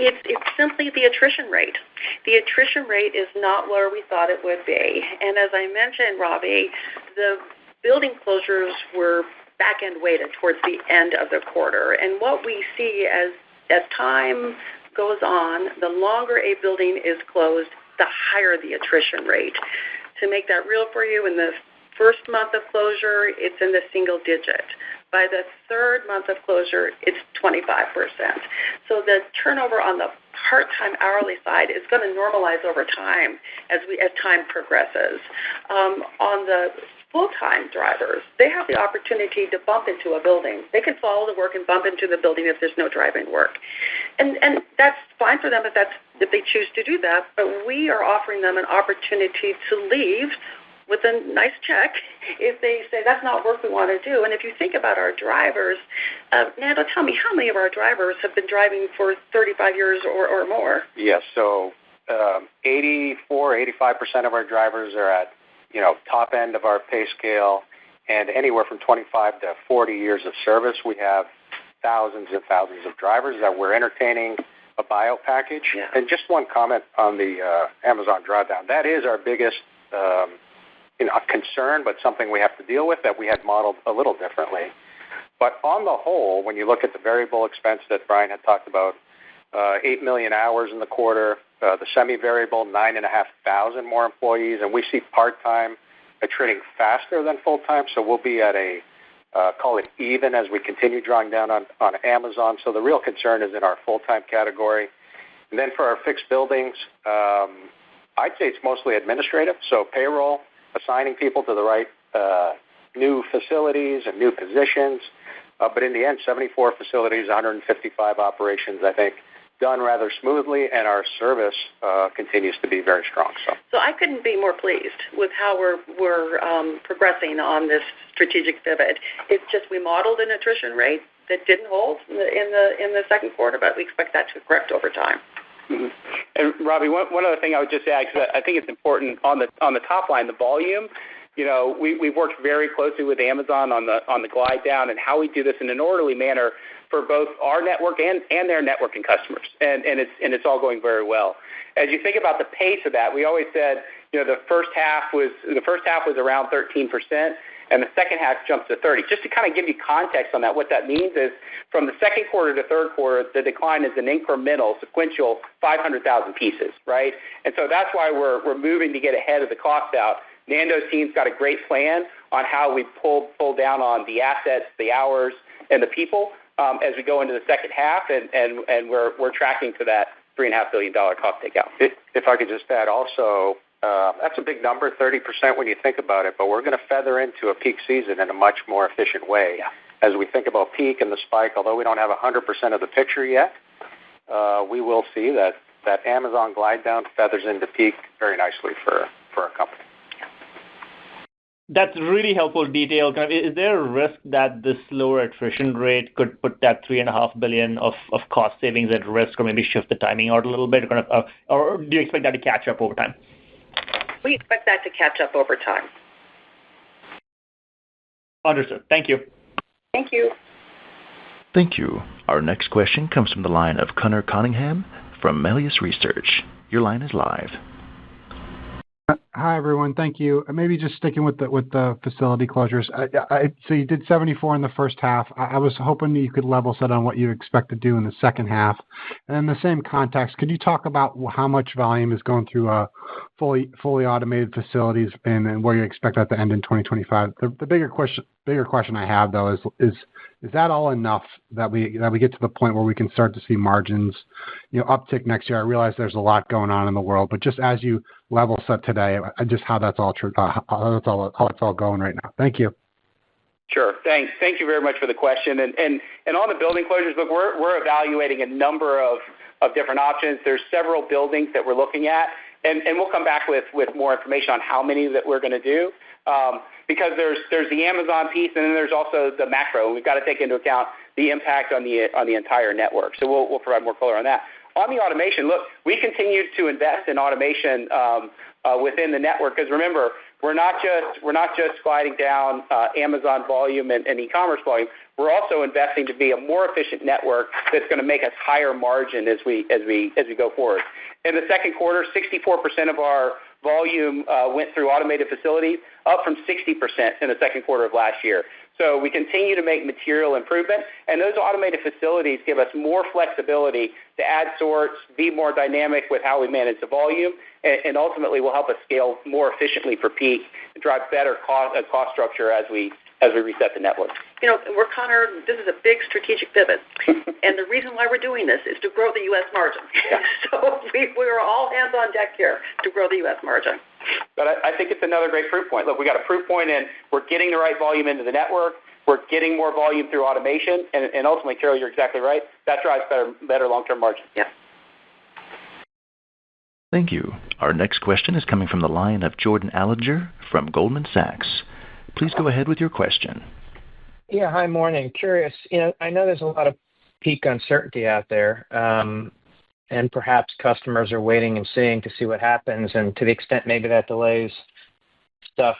It's simply the attrition rate. The attrition rate is not where we thought it would be. And as I mentioned, Ravi, the building closures were back-end weighted towards the end of the quarter. And what we see as time goes on, the longer a building is closed, the higher the attrition rate. To make that real for you, in the first month of closure, it's in the single digit. By the third month of closure, it's 25%. So the turnover on the part-time hourly side is going to normalize over time as time progresses. On the full-time drivers, they have the opportunity to bump into a building. They can follow the work and bump into the building if there's no driving work. And that's fine for them if they choose to do that, but we are offering them an opportunity to leave with a nice check if they say that's not work we want to do. And if you think about our drivers, Nando, tell me, how many of our drivers have been driving for 35 years or more?
Yes, so 85% of our drivers are at top end of our pay scale, and anywhere from 25 to 40 years of service. We have thousands and thousands of drivers that we're entertaining a buyout package. Yeah. And just one comment on the Amazon drawdown. That is our biggest concern, but something we have to deal with that we had modeled a little differently. But on the whole, when you look at the variable expense that Brian had talked about, 8 million hours in the quarter, the semi-variable, 9,500 more employees, and we see part-time attriting faster than full-time, so we'll be at a, call it even as we continue drawing down on Amazon. So the real concern is in our full-time category. And then for our fixed buildings, I'd say it's mostly administrative, so payroll, assigning people to the right new facilities and new positions. But in the end, 74 facilities, 155 operations, I think, done rather smoothly, and our service continues to be very strong.
So I couldn't be more pleased with how we're progressing on this strategic pivot. It's just we modeled an attrition rate that didn't hold in the second quarter, but we expect that to correct over time.
Mm-hmm. And Robbie, one other thing I would just add, because I think it's important on the top line, the volume. We've worked very closely with Amazon on the glide down and how we do this in an orderly manner for both our network and their networking customers, and it's all going very well. As you think about the pace of that, we always said the first half was around 13%, and the second half jumps to 30%. Just to kind of give you context on that, what that means is from the second quarter to third quarter, the decline is an incremental, sequential 500,000 pieces, right? And so that's why we're moving to get ahead of the cost out. Nando's team's got a great plan on how we pull down on the assets, the hours, and the people as we go into the second half, and we're tracking to that $3.5 billion cost takeout.
If I could just add also, that's a big number, 30% when you think about it, but we're going to feather into a peak season in a much more efficient way.
Yeah.
As we think about peak and the spike, although we don't have 100% of the picture yet, we will see that Amazon glide down feathers into peak very nicely for our company.
That's really helpful detail. Is there a risk that this lower attrition rate could put that $3.5 billion of cost savings at risk, or maybe shift the timing out a little bit, or do you expect that to catch up over time?
We expect that to catch up over time.
Understood. Thank you.
Thank you.
Thank you. Our next question comes from the line of Connor Cunningham from Melius Research. Your line is live.
Hi, everyone. Thank you. Maybe just sticking with the facility closures. So you did 74 in the first half. I was hoping that you could level set on what you expect to do in the second half. And in the same context, could you talk about how much volume is going through fully automated facilities and where you expect that to end in 2025? The bigger question I have, though, is that all enough that we get to the point where we can start to see margins uptick next year? I realize there's a lot going on in the world, but just as you level set today, just how that's all true, how it's all going right now. Thank you.
Sure. Thank you very much for the question. And on the building closures, look, we're evaluating a number of different options. There's several buildings that we're looking at, and we'll come back with more information on how many that we're going to do. Because there's the Amazon piece, and then there's also the macro, and we've got to take into account the impact on the entire network. So we'll provide more color on that. On the automation, look, we continue to invest in automation within the network, because remember, we're not just sliding down Amazon volume and e-commerce volume. We're also investing to be a more efficient network that's going to make us higher margin as we go forward. In the second quarter, 64% of our volume went through automated facilities, up from 60% in the second quarter of last year. So we continue to make material improvement, and those automated facilities give us more flexibility to add sorts, be more dynamic with how we manage the volume, and ultimately will help us scale more efficiently for peak and drive better cost structure as we reset the network.
Connor, this is a big strategic pivot, and the reason why we're doing this is to grow the U.S. margin. Yeah. So we're all hands on deck here to grow the U.S. margin.
But I think it's another great proof point. Look, we got a proof point in we're getting the right volume into the network. We're getting more volume through automation, and ultimately, Carol, you're exactly right. That drives better long-term margin.
Yeah.
Thank you. Our next question is coming from the line of Jordan Allinger from Goldman Sachs. Please go ahead with your question.
Yeah, hi, morning. Curious, I know there's a lot of peak uncertainty out there, and perhaps customers are waiting and seeing to see what happens, and to the extent maybe that delays stuff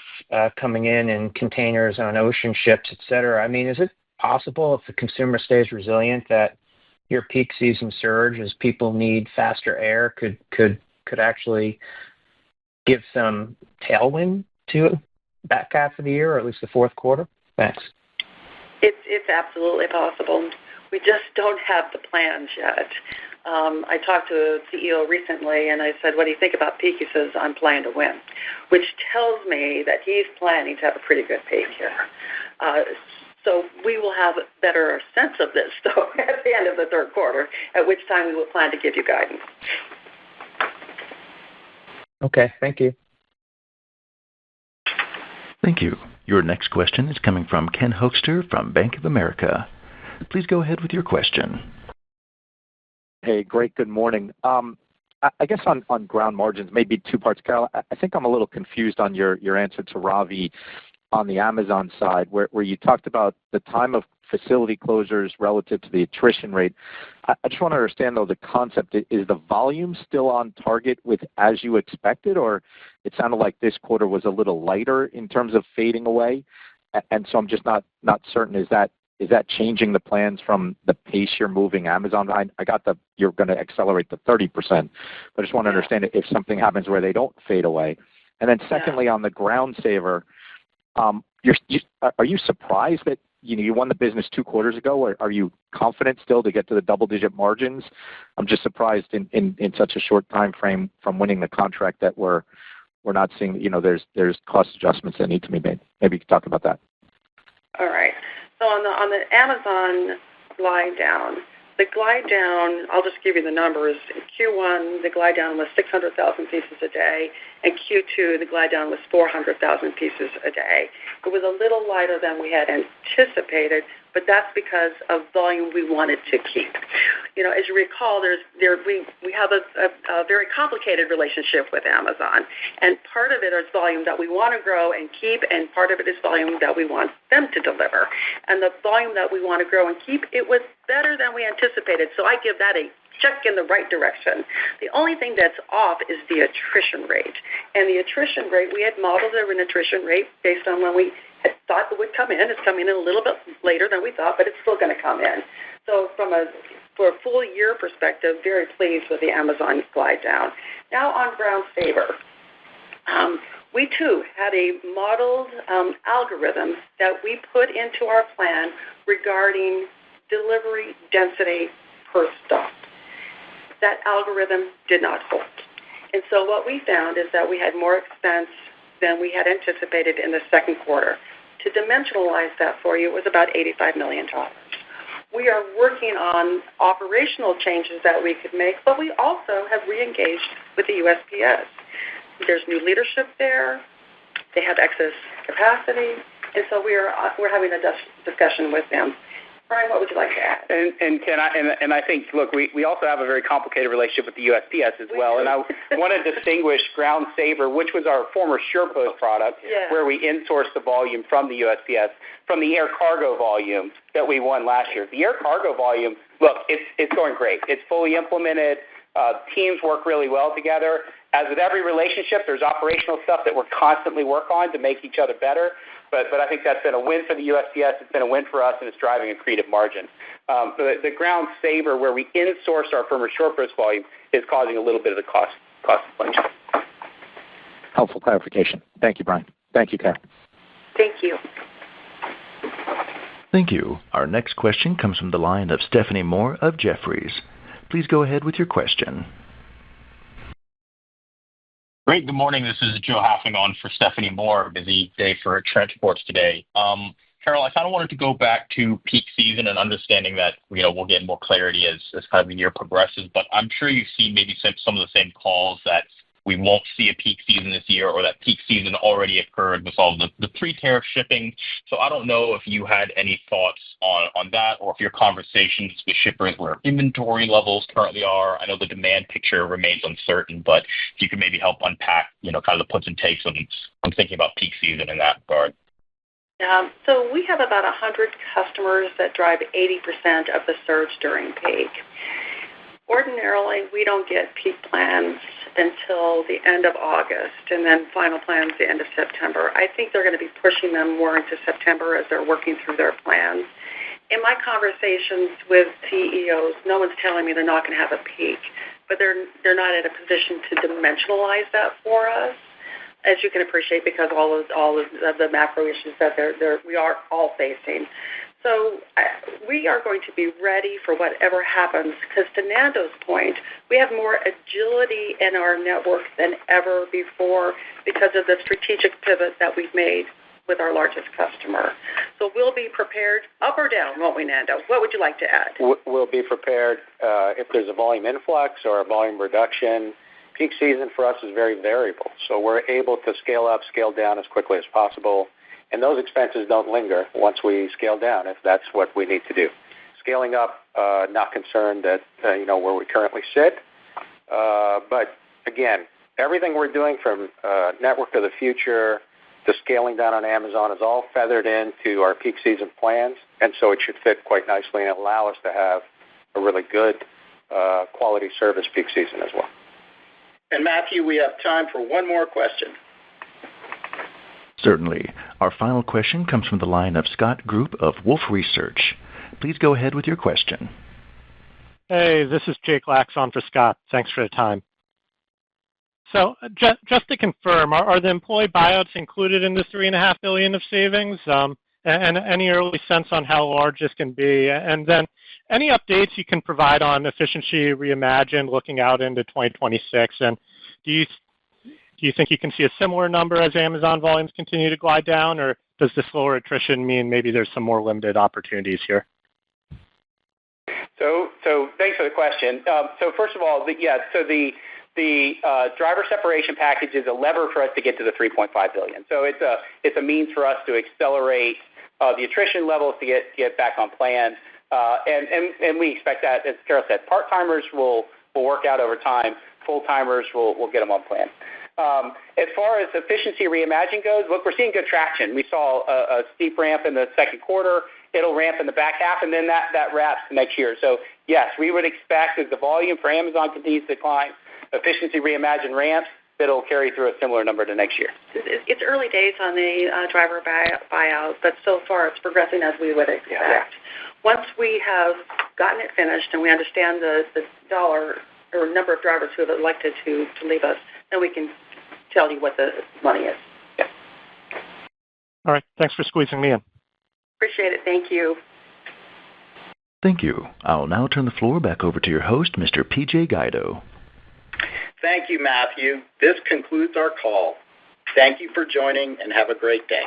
coming in containers on ocean ships, et cetera. I mean, is it possible if the consumer stays resilient that your peak season surge as people need faster air could actually give some tailwind to back half of the year, or at least the fourth quarter? Thanks.
It's absolutely possible. We just don't have the plans yet. I talked to a CEO recently, and I said, what do you think about peak? He says, I'm planning to win, which tells me that he's planning to have a pretty good peak here. So we will have a better sense of this, though, at the end of the third quarter, at which time we will plan to give you guidance.
Okay, thank you.
Thank you. Your next question is coming from Ken Hoexter from Bank of America. Please go ahead with your question.
Hey, great. Good morning. I guess on ground margins, maybe two parts. Carol, I think I'm a little confused on your answer to Ravi on the Amazon side, where you talked about the time of facility closures relative to the attrition rate. I just want to understand, though, the concept. Is the volume still on target with as you expected, or it sounded like this quarter was a little lighter in terms of fading away? And so I'm just not certain. Is that changing the plans from the pace you're moving Amazon? I got you're going to accelerate to 30%, but I just want to understand if something happens where they don't fade away. And then secondly, on the Ground Saver, are you surprised that you won the business 2 quarters ago? Or are you confident still to get to the double-digit margins? I'm just surprised in such a short time frame from winning the contract that we're not seeing. There's cost adjustments that need to be made. Maybe you could talk about that.
All right. So on the Amazon glide down, I'll just give you the numbers. In Q1, the glide down was 600,000 pieces a day, and Q2, the glide down was 400,000 pieces a day. It was a little lighter than we had anticipated, but that's because of volume we wanted to keep. As you recall, we have a very complicated relationship with Amazon, and part of it is volume that we want to grow and keep, and part of it is volume that we want them to deliver. And the volume that we want to grow and keep, it was better than we anticipated, so I give that a check in the right direction. The only thing that's off is the attrition rate. And the attrition rate, we had modeled an attrition rate based on when we had thought it would come in. It's coming in a little bit later than we thought, but it's still going to come in. So for a full year perspective, very pleased with the Amazon glide down. Now on Ground Saver. We too had a modeled algorithm that we put into our plan regarding delivery density per stop. That algorithm did not hold. And so what we found is that we had more expense than we had anticipated in the second quarter. To dimensionalize that for you, it was about $85 million. We are working on operational changes that we could make, but we also have re-engaged with the USPS. There's new leadership there. They have excess capacity, and so we're having a discussion with them. Brian, what would you like to add?
And Ken, I think, look, we also have a very complicated relationship with the USPS as well. And I want to distinguish Ground Saver, which was our former SurePost product, where we insourced the volume from the USPS, from the air cargo volume that we won last year. The air cargo volume, look, it's going great. It's fully implemented. Teams work really well together. As with every relationship, there's operational stuff that we're constantly work on to make each other better. But I think that's been a win for the USPS. It's been a win for us, and it's driving accretive margin. The Ground Saver, where we insource our former SurePost volume, is causing a little bit of the cost inflation.
Helpful clarification. Thank you, Brian. Thank you, Karen.
Thank you.
Thank you. Our next question comes from the line of Stephanie Moore of Jefferies. Please go ahead with your question.
Great. Good morning. This is Joe Haffing on for Stephanie Moore. Busy day for transports today. Carol, I kind of wanted to go back to peak season and understanding that we'll get more clarity as kind of the year progresses. But I'm sure you've seen maybe some of the same calls that we won't see a peak season this year, or that peak season already occurred with all the pre-tariff shipping. So I don't know if you had any thoughts on that, or if your conversations with shippers where inventory levels currently are. I know the demand picture remains uncertain, but if you could maybe help unpack, kind of the puts and takes on thinking about peak season in that regard.
So we have about 100 customers that drive 80% of the surge during peak. Ordinarily, we don't get peak plans until the end of August, and then final plans the end of September. I think they're going to be pushing them more into September as they're working through their plans. In my conversations with CEOs, no one's telling me they're not going to have a peak, but they're not in a position to dimensionalize that for us, as you can appreciate, because all of the macro issues that we are all facing. So we are going to be ready for whatever happens, because to Nando's point, we have more agility in our network than ever before because of the strategic pivot that we've made with our largest customer. So we'll be prepared up or down, won't we, Nando? What would you like to add?
We'll be prepared if there's a volume influx or a volume reduction. Peak season for us is very variable, so we're able to scale up, scale down as quickly as possible. And those expenses don't linger once we scale down, if that's what we need to do. scaling up, not concerned that where we currently sit. But again, everything we're doing from Network of the Future to scaling down on Amazon is all feathered into our peak season plans, and so it should fit quite nicely and allow us to have a really good quality service peak season as well.
And Matthew, we have time for one more question.
Certainly. Our final question comes from the line of Scott Group of Wolfe Research. Please go ahead with your question.
Hey, this is Jake Lax on for Scott. Thanks for the time. So just to confirm, are the employee buyouts included in the $3.5 billion of savings? And any early sense on how large this can be? And then any updates you can provide on Efficiency Reimagined looking out into 2026? And do you think you can see a similar number as Amazon volumes continue to glide down, or does the slower attrition mean maybe there's some more limited opportunities here?
So thanks for the question. So first of all, the driver separation package is a lever for us to get to the $3.5 billion. So it's a means for us to accelerate the attrition levels to get back on plan, and we expect that, as Carol said, part-timers will work out over time. Full-timers will get them on plan. As far as Efficiency Reimagined goes, look, we're seeing good traction. We saw a steep ramp in the second quarter. It'll ramp in the back half, and then that wraps next year. So, yes, we would expect as the volume for Amazon continues to decline, Efficiency Reimagined ramps, it'll carry through a similar number to next year.
It's early days on the driver buyout, but so far it's progressing as we would expect. Yeah. Once we have gotten it finished and we understand the dollar or number of drivers who have elected to leave us, then we can tell you what the money is. Yeah.
All right. Thanks for squeezing me in.
Appreciate it. Thank you.
Thank you. I'll now turn the floor back over to your host, Mr. P.J. Guido.
Thank you, Matthew. This concludes our call. Thank you for joining, and have a great day.